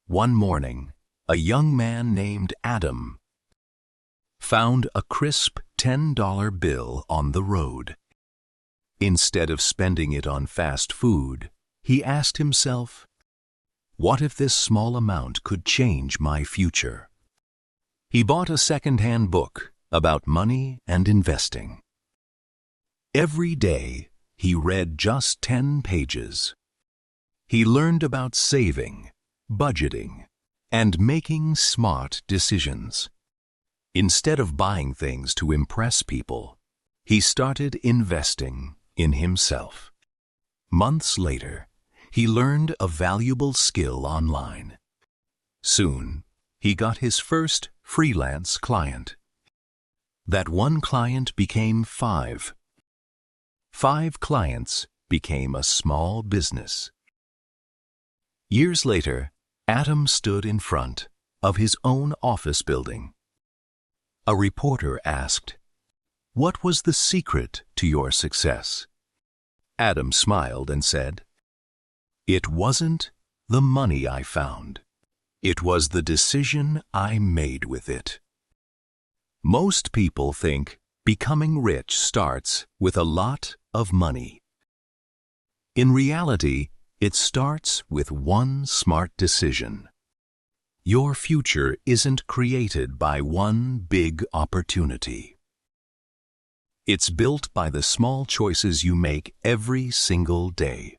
One morning, a young man named Adam found a crisp $10 bill on the road. Instead of spending it on fast food, he asked himself, "What if this small amount could change my future?" He bought a second-hand book about money and investing. Every day, he read just 10 pages. He learned about saving, budgeting, and making smart decisions. Instead of buying things to impress people, he started investing in himself. Months later, he learned a valuable skill online. Soon, he got his first freelance client. That one client became 5. 5 clients became a small business. Years later, Adam stood in front of his own office building. A reporter asked, "What was the secret to your success?" Adam smiled and said, "It wasn't the money I found. It was the decision I made with it." Most people think becoming rich starts with a lot of money. In reality, it starts with one smart decision. Your future isn't created by one big opportunity. It's built by the small choices you make every single day.